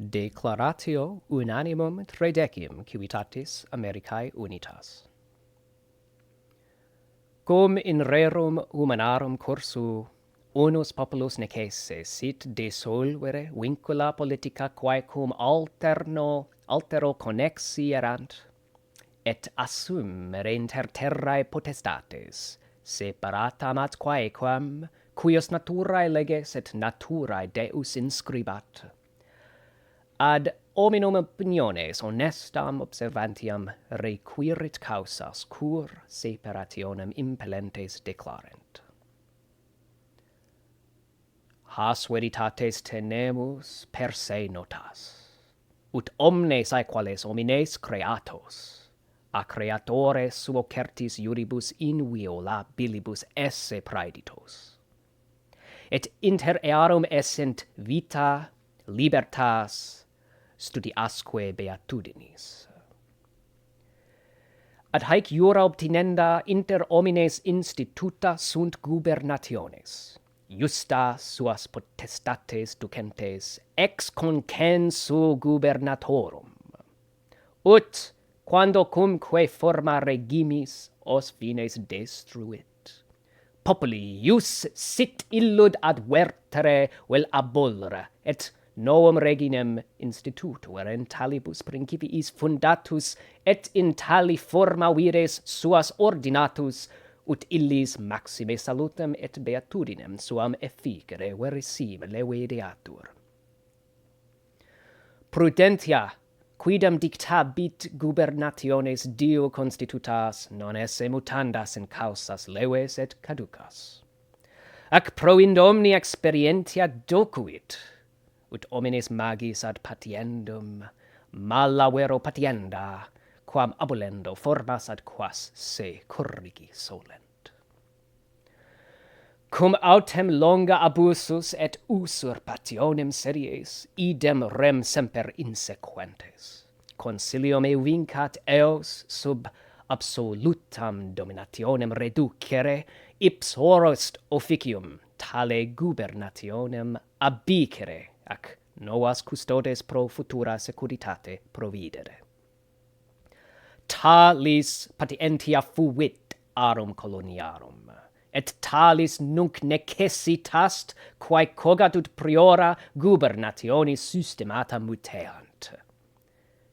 Declaratio unanimum tredecim civitatis Americae unitas. Cum in rerum humanarum cursu unus populus necesse sit de solvere vincula politica quae cum altero connexi erant, et assumere inter terrae potestates, separatam ad quaequam, cuius naturae leges et naturae Deus inscribat, ad hominum opiniones honestam observantiam requirit causas cur separationem impellentes declarent. Has veritates tenemus per se notas, ut omnes aequales homines creatos, a creatores suo certis iuribus inviolabilibus esse praeditos. Et inter earum essent vita, libertas, studiasque beatudinis. Ad haec iura obtinenda inter homines instituta sunt gubernationes, justa suas potestates ducentes ex concensu gubernatorum, ut quando cumque forma regimis os fines destruit, populi ius sit illud advertere vel abolere, et novum reginem institutur in talibus principiis fundatus, et in tali forma vires suas ordinatus, ut illis maxime salutem et beatudinem suam efficere verissimile videatur. Prudentia, quidem dictabit gubernationes Dio constitutas, non esse mutandas in causas leves et caducas. Ac proind omni experientia docuit, ut homines magis ad patiendum, mala vero patienda, quam abolendo formas ad quas se corrigi solent. Cum autem longa abusus et usurpationem series, idem rem semper insequentes. Consilium eu vincat eos sub absolutam dominationem reducere, ipsoros officium tale gubernationem abicere, ac novas custodes pro futura securitate providere. Talis patientia fuit arum coloniarum, et talis nunc necessitas quae cogatut priora gubernationis systemata muteant.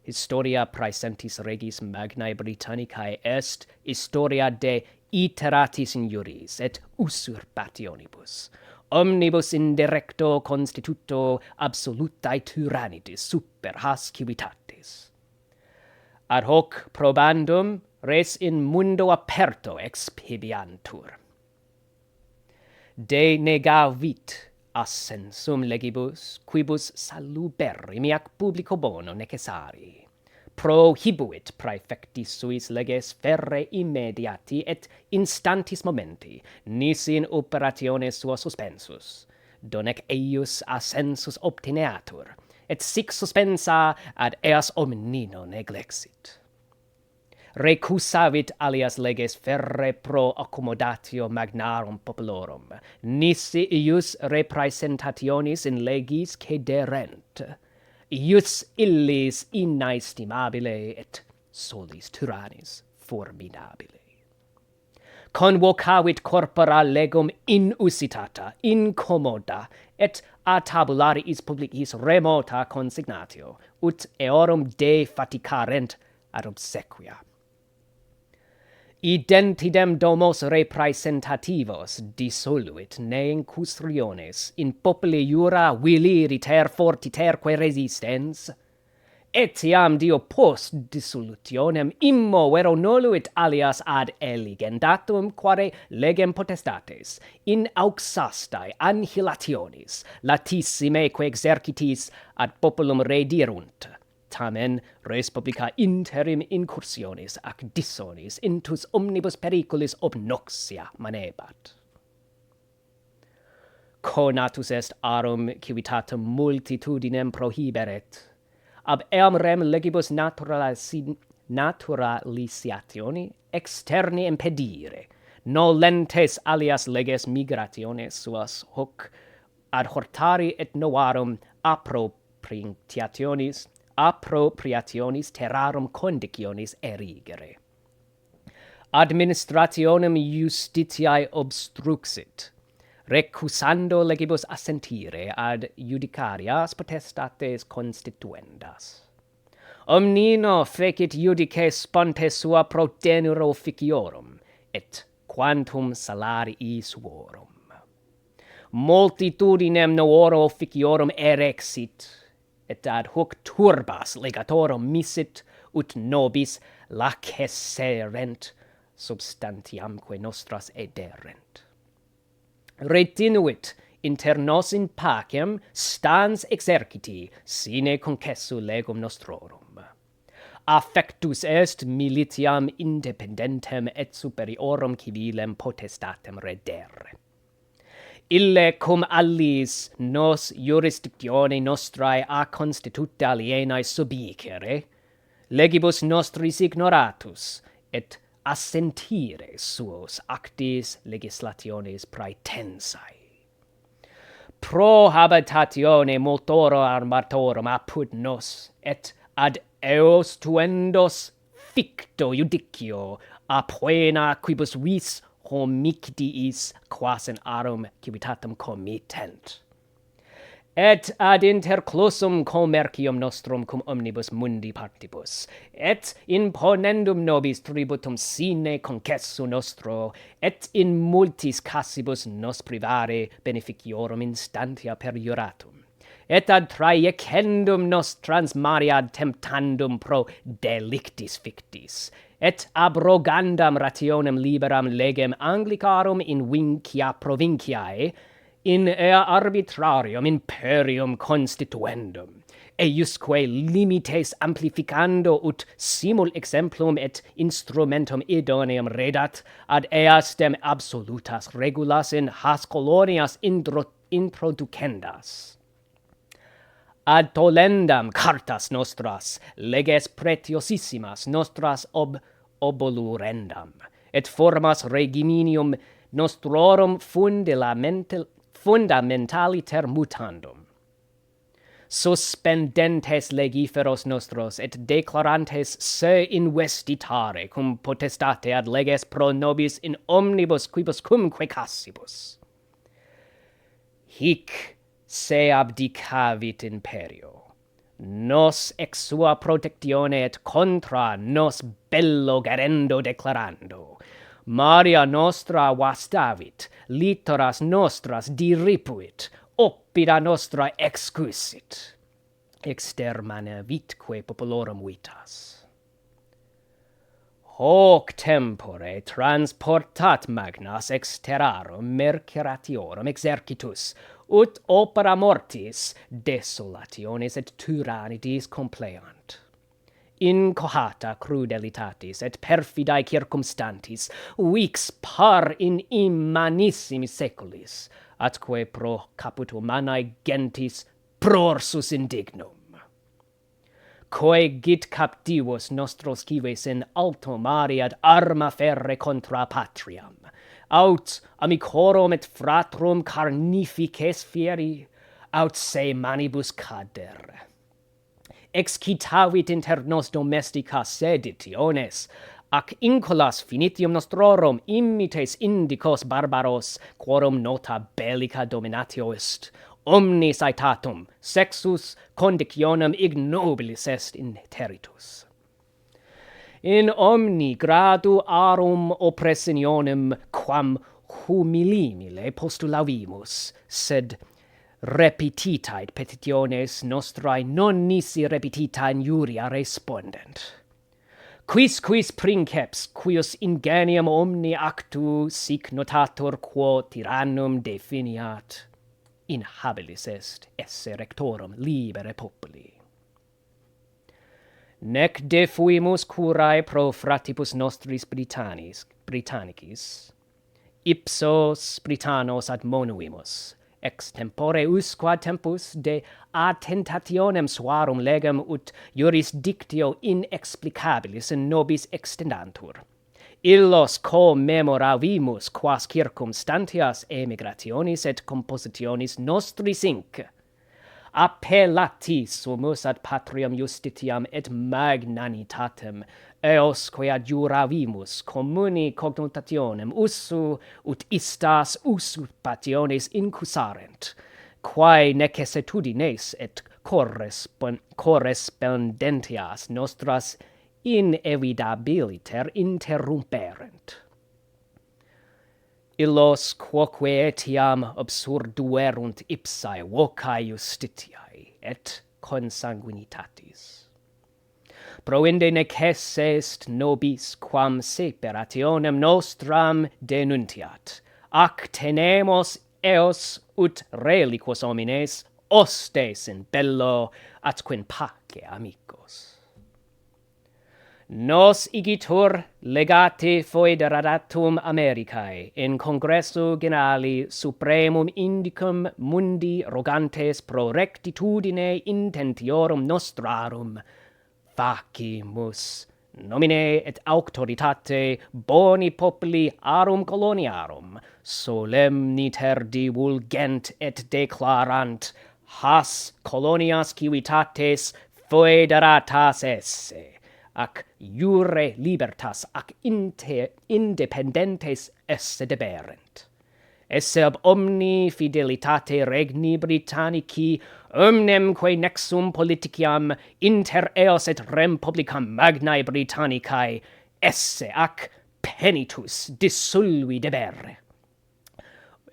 Historia praesentis regis magnae Britannicae est historia de iteratis injuris et usurpationibus, omnibus indirecto constituto absolutae tyrannitis super has civitatis. Ad hoc probandum res in mundo aperto expibiantur. De negavit assensum legibus, quibus saluberrimi ac publico bono necessari. Prohibuit praefectis suis leges ferre immediati et instantis momenti, nisi in operationes sua suspensus, donec eius assensus obtineatur, et sic suspensa ad eas omnino neglexit. Recusavit alias leges ferre pro accommodatio magnarum populorum, nisi ius repraesentationis in legis cederent, ius illis inaestimabile et solis tyrannis formidabile. Convocavit corpora legum inusitata, incommoda, et a tabulariis publicis remota consignatio, ut eorum defaticarent ad obsequia. Identidem domos repraesentativos dissoluit ne in custriones, in populi jura viliriter fortiterque resistens, etiam Dio post dissolutionem immo vero noluit alias ad eligendatum quare legem potestates, in auxastae annihilationis, latissimeque exercitis ad populum redirunt, tamen res publica interim incursionis ac dissonis intus omnibus periculis obnoxia manebat. Conatus est arum civitatum multitudinem prohiberet, ab eam rem legibus naturalisiationi externi impedire, nolentes alias leges migrationes suas hoc ad hortari et novarum appropriationis terrarum conditionis erigere. Administrationem justitiae obstruxit, recusando legibus assentire ad judicarias potestates constituendas. Omnino fecit judice sponte sua pro deniro officiorum, et quantum salarii suorum. Multitudinem novoro officiorum erexit, et ad hoc turbas legatorum misit, ut nobis lacesserent, substantiamque nostras ederent. Retinuit inter nos in pacem stans exerciti sine concessu legum nostrorum. Affectus est militiam independentem et superiorum civilem potestatem redere. Ille cum allis nos jurisdictione nostrae a constituta alienae subicere, legibus nostris ignoratus, et assentire suos actis legislationes praetensae. Pro habitatione multoro armatorum apud nos, et ad eos tuendos ficto judicio appoena quibus vis homicidiis quas in arum civitatem committent. Et ad interclusum commercium nostrum cum omnibus mundi partibus, et imponendum nobis tributum sine concessu nostro, et in multis cassibus nos privare beneficiorum instantia periuratum, et ad traiecendum nos transmariad temptandum pro delictis fictis, et abrogandam rationem liberam legem Anglicarum in vincia provinciae, in ea arbitrarium imperium constituendum, eiusque limites amplificando ut simul exemplum et instrumentum idoneum redat ad eastem absolutas regulas in has colonias introducendas. Ad tollendam cartas nostras, leges pretiosissimas nostras obolurendam, et formas regiminium nostrorum fundamentaliter mutandum. Suspendentes legiferos nostros et declarantes se investitare cum potestate ad leges pro nobis in omnibus quibus cumque cassibus. Hic se abdicavit imperio, nos ex sua protectione et contra nos bello gerendo declarando, Maria nostra vastavit, littoras nostras diripuit, oppida nostra excusit, extermane vitque populorum vitas. Hoc tempore transportat magnas ex terrarum merceratiorum exercitus, ut opera mortis desolationis et tyrannidis compleant. Incohata crudelitatis et perfidae circumstantis vix par in immanissimis seculis, atque pro caput humanae gentis prorsus indignum. Quae git captivos nostros cives in alto mare ad arma ferre contra patriam, aut amicorum et fratrum carnifices fieri, aut se manibus cadere. Excitavit inter nos domesticas seditiones, ac incolas finitium nostrorum imites indicos barbaros, quorum nota bellica dominatio est, omnis aetatum, sexus conditionem ignobilis est in territus. In omni gradu arum oppressionem quam humilimile postulavimus, sed repetitae petitiones nostrae non nisi repetita injuria respondent. Quis princeps, cuius ingenium omni actu sic notator quo tyrannum definiat, inhabilis est esse rectorum libere populi. Nec defuimus curae pro fratibus nostris Britannicis, ipsos Britannos admonuimus, ex tempore usquad tempus de attentationem suarum legem ut jurisdictio inexplicabilis in nobis extendantur. Illos commemoravimus quas circumstantias emigrationis et compositionis nostris inc. appellati sumus ad patriam justitiam et magnanitatem, eosque adjuravimus communi cognotationem ussu ut istas usurpationes incusarent, quae necessitudines et correspondentias nostras inevitabiliter interrumperent. Illos quoque etiam absurduerunt ipsae vocae justitiae et consanguinitatis. Proinde necesse est nobis quam separationem nostram denuntiat, ac tenemos eos ut reliquos homines hostes in bello atque in pace amicos. Nos igitur legati foederatatum Americae in congresso generali supremum indicum mundi rogantes pro rectitudine intentiorum nostrarum facimus nomine et auctoritate boni populi arum coloniarum solemniter divulgent et declarant has colonias civitates foederatas esse, ac iure libertas ac independentes esse deberent. Esse ab omni fidelitate regni Britannici omnemque nexum politiciam inter eos et rem publicam magnae Britannicae esse ac penitus dissolvi debere.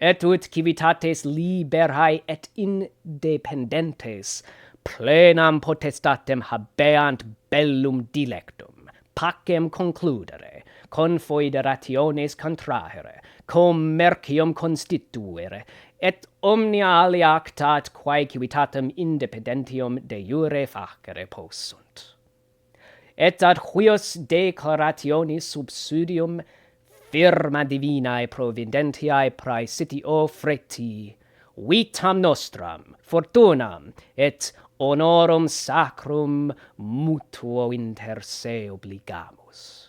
Et ut civitates liberae et independentes plenam potestatem habeant bellum dilectum, pacem concludere, confederationes contrahere, commercium constituere, et omnia alia acta et quae civitatem independentium de jure facere possunt. Et ad huius declarationis subsidium firma divinae providentiae praesitio freti, vitam nostram, fortunam, et honorum sacrum mutuo inter se obligamus.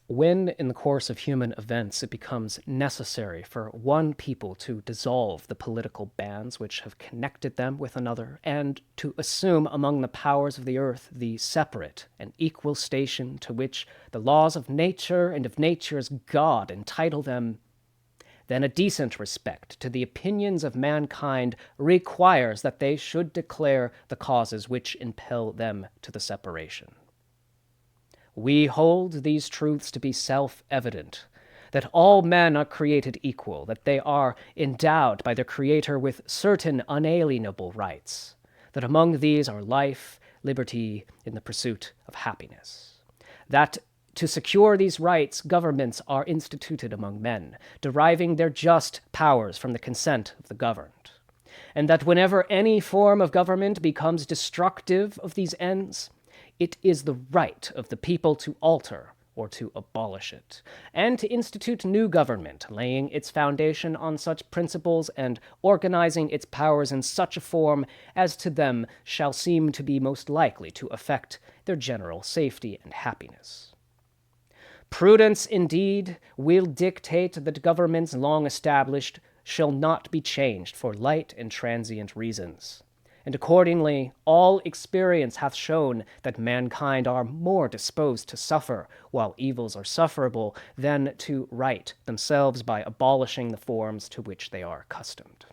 When, in the course of human events, it becomes necessary for one people to dissolve the political bands which have connected them with another, and to assume among the powers of the earth the separate and equal station to which the laws of nature and of nature's God entitle them, then a decent respect to the opinions of mankind requires that they should declare the causes which impel them to the separation. We hold these truths to be self-evident, that all men are created equal, that they are endowed by their Creator with certain unalienable rights, that among these are life, liberty, in the pursuit of happiness, that to secure these rights, governments are instituted among men, deriving their just powers from the consent of the governed, and that whenever any form of government becomes destructive of these ends, it is the right of the people to alter or to abolish it, and to institute new government, laying its foundation on such principles and organizing its powers in such a form as to them shall seem to be most likely to affect their general safety and happiness. Prudence, indeed, will dictate that governments long established shall not be changed for light and transient reasons. And accordingly, all experience hath shown that mankind are more disposed to suffer while evils are sufferable than to right themselves by abolishing the forms to which they are accustomed.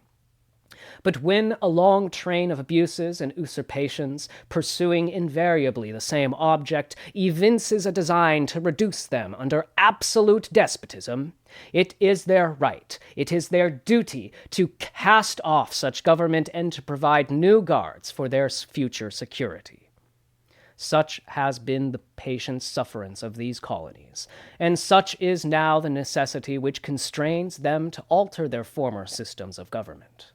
But when a long train of abuses and usurpations, pursuing invariably the same object, evinces a design to reduce them under absolute despotism, it is their right, it is their duty to cast off such government and to provide new guards for their future security. Such has been the patient sufferance of these colonies, and such is now the necessity which constrains them to alter their former systems of government.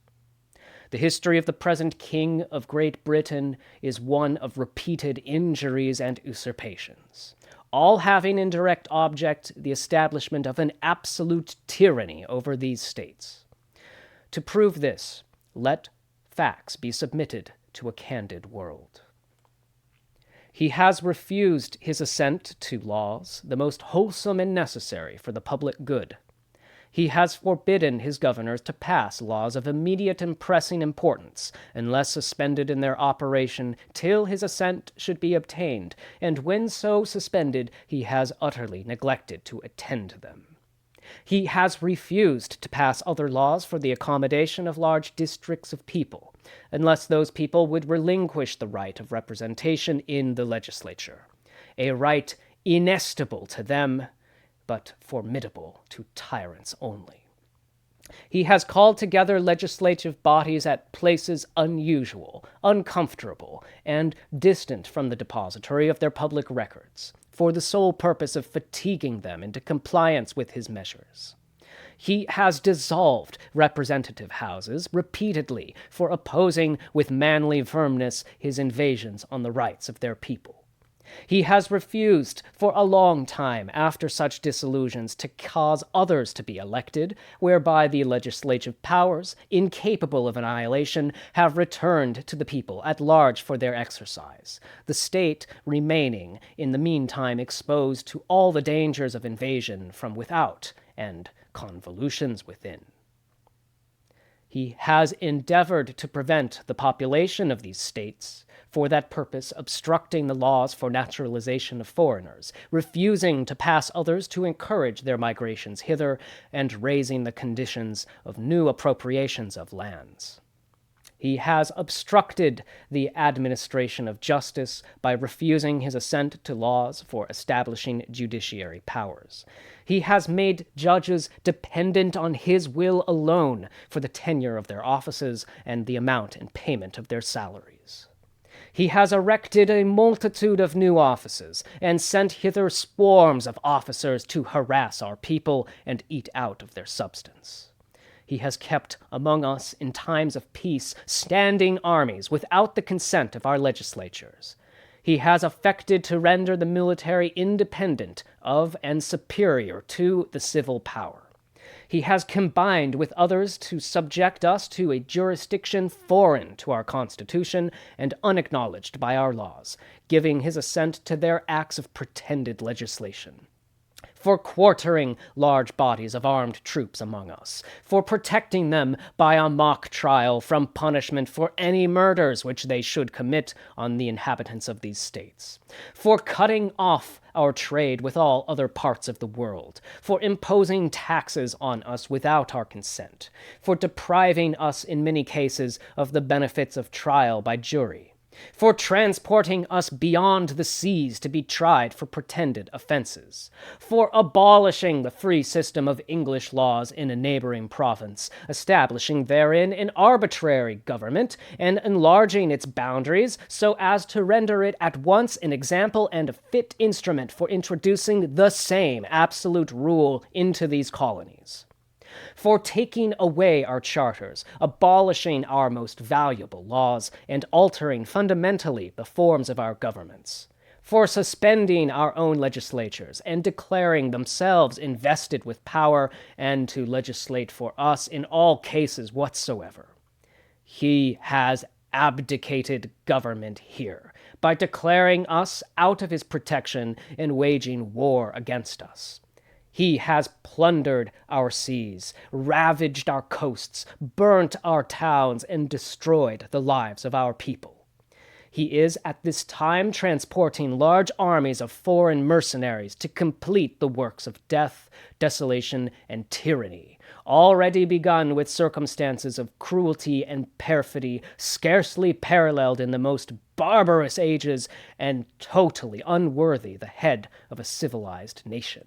The history of the present King of Great Britain is one of repeated injuries and usurpations, all having in direct object the establishment of an absolute tyranny over these states. To prove this, let facts be submitted to a candid world. He has refused his assent to laws, the most wholesome and necessary for the public good. He has forbidden his governors to pass laws of immediate and pressing importance, unless suspended in their operation till his assent should be obtained, and when so suspended, he has utterly neglected to attend to them. He has refused to pass other laws for the accommodation of large districts of people, unless those people would relinquish the right of representation in the legislature, a right inestimable to them, but formidable to tyrants only. He has called together legislative bodies at places unusual, uncomfortable, and distant from the depository of their public records, for the sole purpose of fatiguing them into compliance with his measures. He has dissolved representative houses repeatedly for opposing with manly firmness his invasions on the rights of their people. He has refused for a long time after such dissolutions to cause others to be elected, whereby the legislative powers, incapable of annihilation, have returned to the people at large for their exercise, the state remaining in the meantime exposed to all the dangers of invasion from without and convulsions within. He has endeavored to prevent the population of these states, for that purpose obstructing the laws for naturalization of foreigners, refusing to pass others to encourage their migrations hither, and raising the conditions of new appropriations of lands. He has obstructed the administration of justice by refusing his assent to laws for establishing judiciary powers. He has made judges dependent on his will alone for the tenure of their offices and the amount and payment of their salaries. He has erected a multitude of new offices, and sent hither swarms of officers to harass our people and eat out of their substance. He has kept among us in times of peace standing armies without the consent of our legislatures. He has affected to render the military independent of and superior to the civil power. He has combined with others to subject us to a jurisdiction foreign to our Constitution and unacknowledged by our laws, giving his assent to their acts of pretended legislation, for quartering large bodies of armed troops among us, for protecting them by a mock trial from punishment for any murders which they should commit on the inhabitants of these states, for cutting off our trade with all other parts of the world, for imposing taxes on us without our consent, for depriving us in many cases of the benefits of trial by jury, for transporting us beyond the seas to be tried for pretended offenses, for abolishing the free system of English laws in a neighboring province, establishing therein an arbitrary government, and enlarging its boundaries so as to render it at once an example and a fit instrument for introducing the same absolute rule into these colonies, for taking away our charters, abolishing our most valuable laws, and altering fundamentally the forms of our governments, for suspending our own legislatures and declaring themselves invested with power and to legislate for us in all cases whatsoever. He has abdicated government here by declaring us out of his protection and waging war against us. He has plundered our seas, ravaged our coasts, burnt our towns, and destroyed the lives of our people. He is at this time transporting large armies of foreign mercenaries to complete the works of death, desolation, and tyranny, already begun with circumstances of cruelty and perfidy scarcely paralleled in the most barbarous ages and totally unworthy the head of a civilized nation.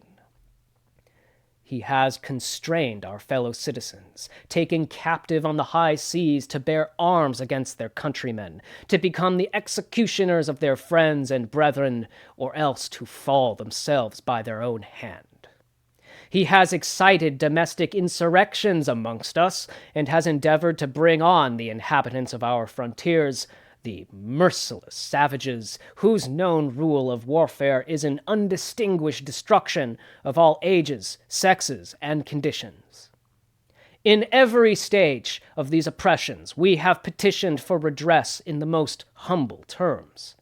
He has constrained our fellow citizens, taken captive on the high seas to bear arms against their countrymen, to become the executioners of their friends and brethren, or else to fall themselves by their own hand. He has excited domestic insurrections amongst us, and has endeavored to bring on the inhabitants of our frontiers, the merciless savages, whose known rule of warfare is an undistinguished destruction of all ages, sexes, and conditions. In every stage of these oppressions, we have petitioned for redress in the most humble terms.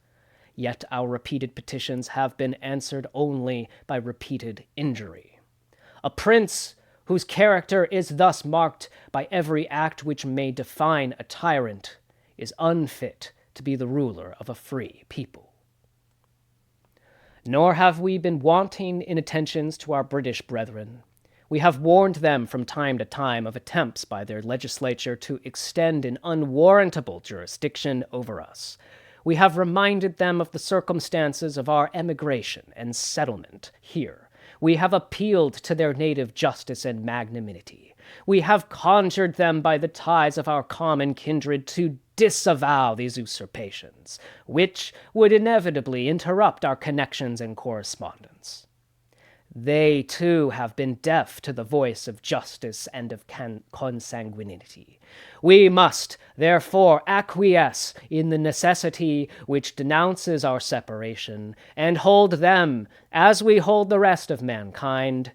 yet our repeated petitions have been answered only by repeated injury. A prince whose character is thus marked by every act which may define a tyrant is unfit to be the ruler of a free people. Nor have we been wanting in attentions to our British brethren. We have warned them from time to time of attempts by their legislature to extend an unwarrantable jurisdiction over us. We have reminded them of the circumstances of our emigration and settlement here. We have appealed to their native justice and magnanimity. We have conjured them by the ties of our common kindred to disavow these usurpations, which would inevitably interrupt our connections and correspondence. They, too, have been deaf to the voice of justice and of consanguinity. We must, therefore, acquiesce in the necessity which denounces our separation, and hold them, as we hold the rest of mankind,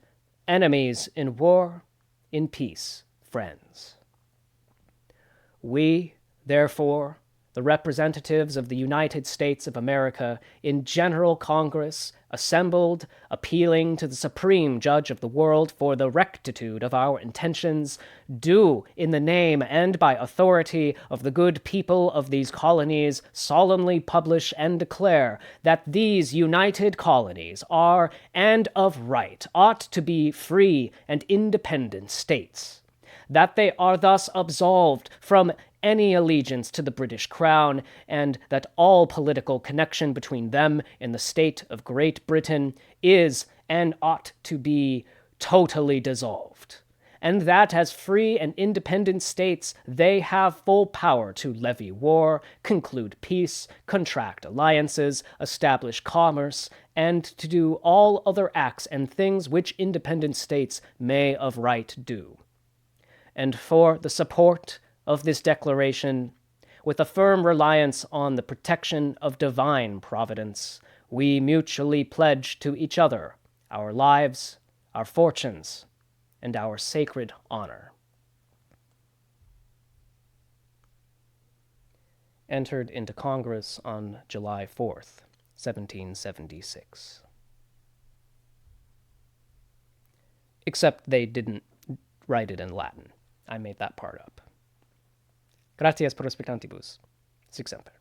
enemies in war, in peace, friends. We, therefore, the representatives of the United States of America in General Congress, assembled, appealing to the Supreme Judge of the world for the rectitude of our intentions, do, in the name and by authority of the good people of these colonies, solemnly publish and declare that these united colonies are, and of right, ought to be free and independent states, that they are thus absolved from any allegiance to the British Crown, and that all political connection between them and the state of Great Britain is and ought to be totally dissolved, and that as free and independent states they have full power to levy war, conclude peace, contract alliances, establish commerce, and to do all other acts and things which independent states may of right do. And for the support of this declaration, with a firm reliance on the protection of divine providence, we mutually pledge to each other our lives, our fortunes, and our sacred honor. Entered into Congress on July 4th, 1776. Except they didn't write it in Latin. I made that part up. Gratias pro spectantibus. Sic semper.